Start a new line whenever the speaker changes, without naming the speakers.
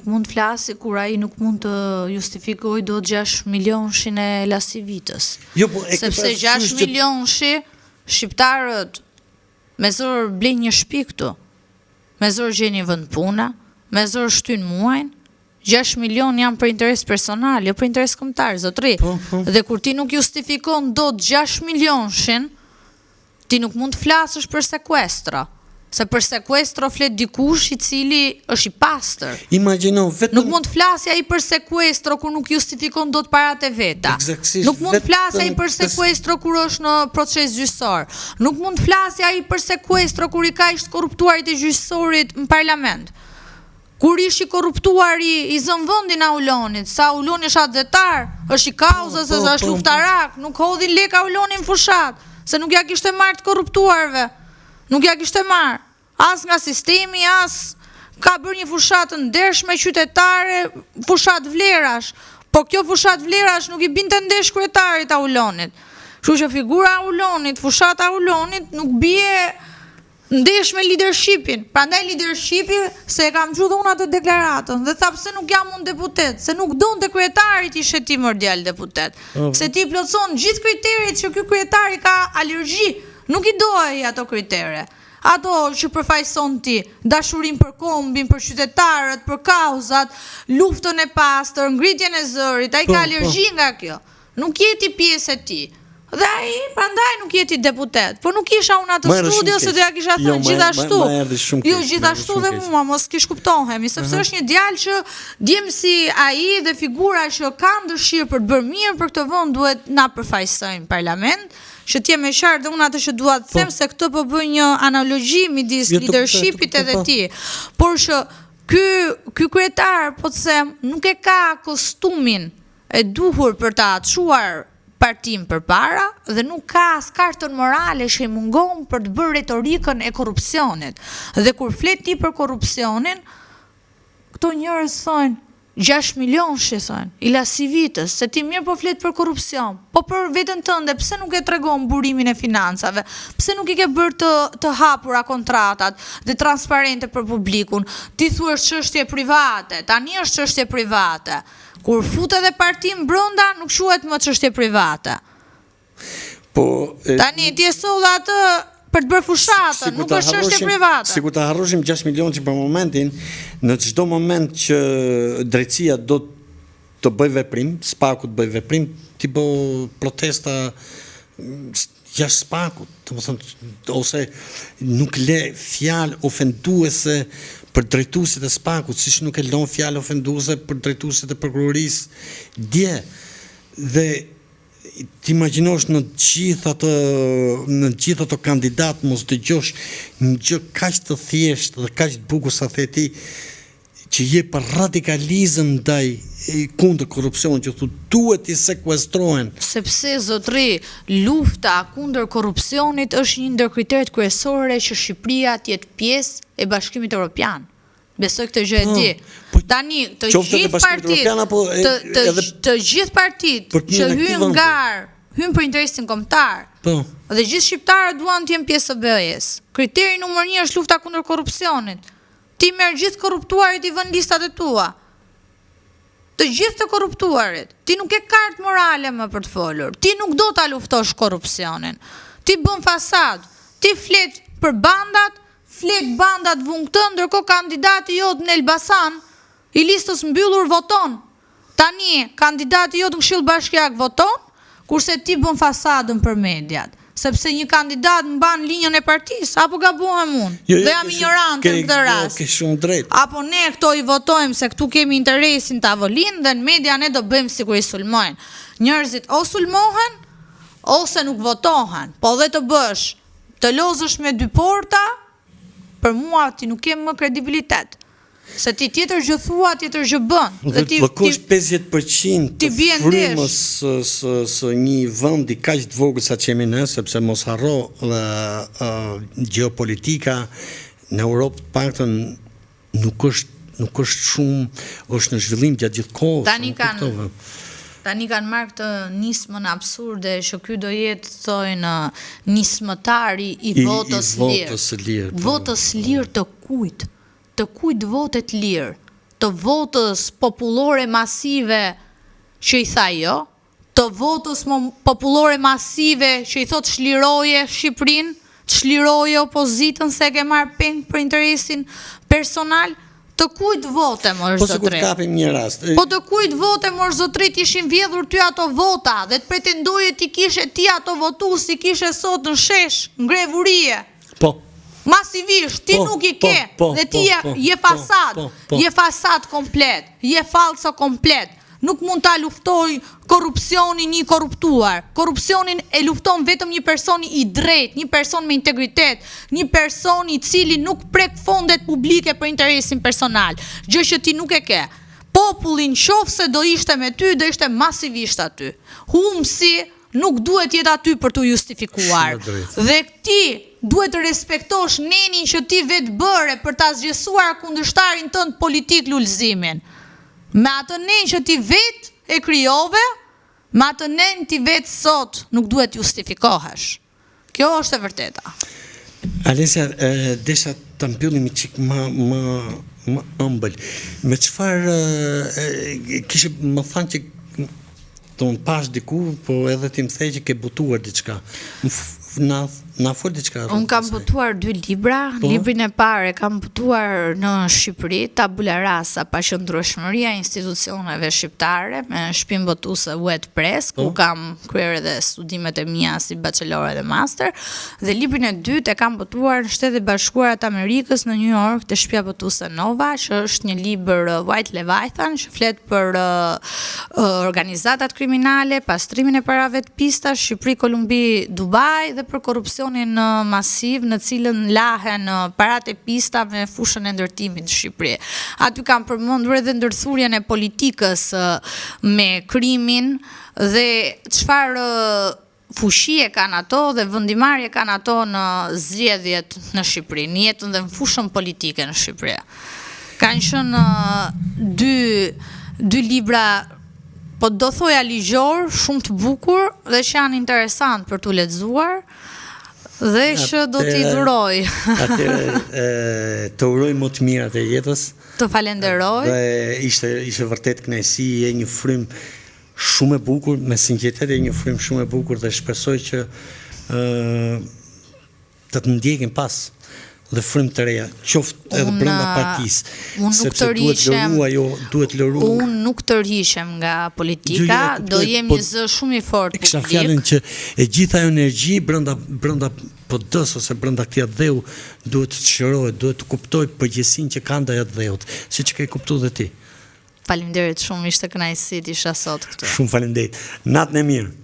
mund flasi kur ai nuk mund të justifikojë dot 6 milionshin e lasivitës. Sepse 6 milionshi shqiptarët me zor blejnë një shtëpi këtu. Me zor gjeni vend puna, me zor shtyn muajin. 6 milion janë për interes personal, jo për interes kombëtar, zotri. Dhe kur ti nuk justifikon dot 6 milionshin, ti nuk mund të flasësh për sekuestro. Se për sekuestro flet dikush i cili është i pastër.
Imagjino vetëm
nuk mund të flasja ai për sekuestro kur nuk justifikon dot paratë veta. Nuk mund të flasja ai për sekuestro kur është në proces gjyqësor. Nuk mund të flasja ai për sekuestro kur i ka ishte korruptuarit e gjyqësorit në parlament. Kur ishi korruptuar i zën vendin Aulonit, sa Auloni është adzetar, është i kauzës, është luftarak, nuk hodhin lek Aulonin fushat, se nuk ja kishte marrë të korruptuarve. Nuk ja kishte marrë, as nga sistemi, as ka bërë një fushat të ndershme qytetare, fushat vlerash, po kjo fushat vlerash nuk i binte ndesh kryetarit Aulonit. Kështu që figura Aulonit, fushata Aulonit nuk bie ndesh me leadershipin. Prandaj leadershipi se e kam gjuhë dhe unë atë deklaratën dhe tha pse nuk jam unë deputet, se nuk donte kryetarit ishe ti mërdial deputet. Se ti plotson gjithë kriterit që ky kryetari ka alergji. Nuk i dojë ato kritere. Ato që përfaqëson ti, dashurin për kombin, për qytetarët, për kauzat, luftën e pastër, ngritjen e zërit, ai ka alergji nga kjo. Nuk jeti pjesë e ti. Dhe ai prandaj nuk jeti deputet. Po nuk isha unë atë studio se do ja kisha thënë gjithashtu. Jo gjithashtu dhe mua mos kish kuptohemi, sepse është një djalë që djemsi ai dhe figura që kanë dëshirë për të bërë mirë për këtë vend duhet na përfaqësojnë parlament. Që t'jem e qartë dhe unë atë që dua të them se këtë po bëj një analogji midis leadershipit edhe ti. Por që ky kryetar, po të them, nuk e ka kostumin e duhur për ta çuar partim përpara dhe nuk ka as kartën morale që i mungon për të bërë retorikën e korrupsionit. Dhe kur flet ti për korrupsionin, këto njerëz thonë 6 milion shesojnë, i lasivitës, se ti mirë po flet për korrupsion, po për vetën tënde, pse nuk e tregon burimin e financave, pse nuk i ke bërë të hapura kontratat dhe transparente për publikun, ti thua është çështje private, tani është çështje private, kur futet edhe parti brenda nuk quhet më çështje private. Tani ti e solla atë për të bërë fushatën, nuk është çështje private.
Sikur ta harroshim 6 milion që për momentin, në çdo moment që drejtësia do të bëj veprim, spaku të bëj veprim, ti bë protesta jashtë spakut, domethënë ose nuk le fjalë ofenduese për drejtuesit e spakut, siç nuk e lën fjalë ofenduese për drejtuesit e prokurorisë dje. Dhe ti imagjinosh në gjithë ato kandidat mos dëgjosh një gjë kaq të thjeshtë dhe kaq të bukur sa the ti që je për radikalizëm ndaj kundër korrupsionit, që duhet i sekuestrohen.
Sepse zotri, lufta kundër korrupsionit është një ndër kriteret kryesore që Shqipëria të jetë pjesë e Bashkimit Evropian. Besoj këtë gjë e di. Tani të gjithë partitë që hyjnë për interesin kombëtar. Dhe gjithë shqiptarët duan të jenë pjesë e BE-s. Kriteri numër 1 është lufta kundër korrupsionit. Ti merr gjithë korruptuarit i vën listat e tua. Të gjithë të korruptuarit. Ti nuk ke kartë morale më për të folur. Ti nuk do ta luftosh korrupsionin. Ti bën fasad. Ti flet për bandat. Flet bandat vung këtë, ndërkohë kandidati jot në Elbasan, i listës mbyllur voton. Tani, kandidati jot në Këshill Bashkiak voton, kurse ti bën fasadën për mediat. Sepse një kandidat mban linjën e partisë, apo gabohem unë? Dhe jam ignorante në këtë rast. Apo ne këto i votojmë se këtu kemi interesin tavolinë dhe në media ne do bëjmë sikur i sulmojnë. Njerëzit o sulmohen, ose nuk votohen. Po dhe të bësh, të lozësh me dy porta, për mua ti nuk kem më kredibilitet. Se ti tjetër gjë thua, tjetër gjë bën.
Dhe të lëkosh 50% të frymës së një vendi kaq të vogël sa që jemi ne, sepse mos harro gjeopolitika në Europë të paktën nuk është shumë, është në zhvillim gjatë gjithë kohës.
Tani kanë marrë këtë nismën absurde që ky do jetë, thojnë, nismëtari i votës lirë. Votës lirë të kujt? Të kujt votet lirë? të votës popullore masive që i tha jo, të votës popullore masive që i thot çliroje Shqipërinë, çliroje opozitën se ke marrë peng për interesin personal, të kujt vote, mërë zotrit?
Po se kur kapim një rast.
Po të kujt vote, mërë zotrit, ishin vjedhur ty ato vota, dhe të pretendoje ti kishe ti ato votu, si kishe sot në shesh, në grevurie.
Po.
Masivisht, ti nuk i ke, dhe ti je fasad, je fasad komplet, je falso komplet. Nuk mund ta luftoj korrupsionin një korruptuar. Korrupsionin e lufton vetëm një person i drejtë, një person me integritet, një person i cili nuk prek fondet publike për interesin personal. Gjë që ti nuk e ke. Popullin qofse do ishte me ty, do ishte masivisht aty. Humsi nuk duhet jetë aty për të justifikuar. Dhe ti duhet të respektosh nenin që ti vetë bëre për ta zgjesuar kundërshtarin tënd politik Lulzimin. Me atë nen që ti vetë e krijove, me atë nen ti vetë sot nuk duhet justifikohesh. Kjo është e vërteta.
Alesia, desha të mbyllim çik më ëmbël. Me çfarë kishe më thënë që të më pash diku, po edhe ti më thej që ke butuar diçka. Na fol diçka.
Unë kam botuar 2 libra. Librin e parë kam botuar në Shqipëri, Tabula Rasa, paqëndrueshmëria e institucioneve shqiptare, me shpinë botuese Wet Press, ku kam kryer edhe studimet e mia si bachelor dhe master, dhe librin e dytë e kam botuar në Shtetet e Bashkuara të Amerikës në New York, te shtëpia botuese Nova, që është një libër White Leviathan, që flet për organizatat kriminale, pastrimin e parave të pista, Shqipëri, Kolumbi, Dubai, dhe për korrupsionin masiv në cilën lahen paratë e pista me fushën e ndërtimit në Shqipëri. Aty kam përmendur edhe ndërthurjen e politikës me krimin dhe çfarë fushie kanë ato dhe vendimarrje kanë ato në zgjedhjet në Shqipëri, në jetën dhe në fushën politike në Shqipëri. Kanë qenë dy libra, po do thoja ligjor, shumë të bukur dhe që janë interesant për t'u lexuar dhe që do t'i duroj.
Atëre të uroj më të mirat e jetës.
Të falenderoj.
Dhe ishte vërtet kënaqësi, e një frym shumë e bukur, me sinqeritet e një frym shumë e bukur dhe shpresoj që të ndjekin pas dhe frym të reja, qoftë edhe brenda partisë. Sepse duhet lëruar.
Unë nuk të rrishem nga politika, do jem një zë shumë i fortë publik.
Kisha fjalën që e gjitha ajo energji brenda PD-s ose brenda këtij dheu duhet të çlirohet, duhet të kuptoj përgjegjësinë që ka ndaj atë dheut, siç e ke kuptuar dhe ti.
Faleminderit shumë, ishte kënaqësi të isha sot këtu.
Shumë faleminderit. Natën e mirë.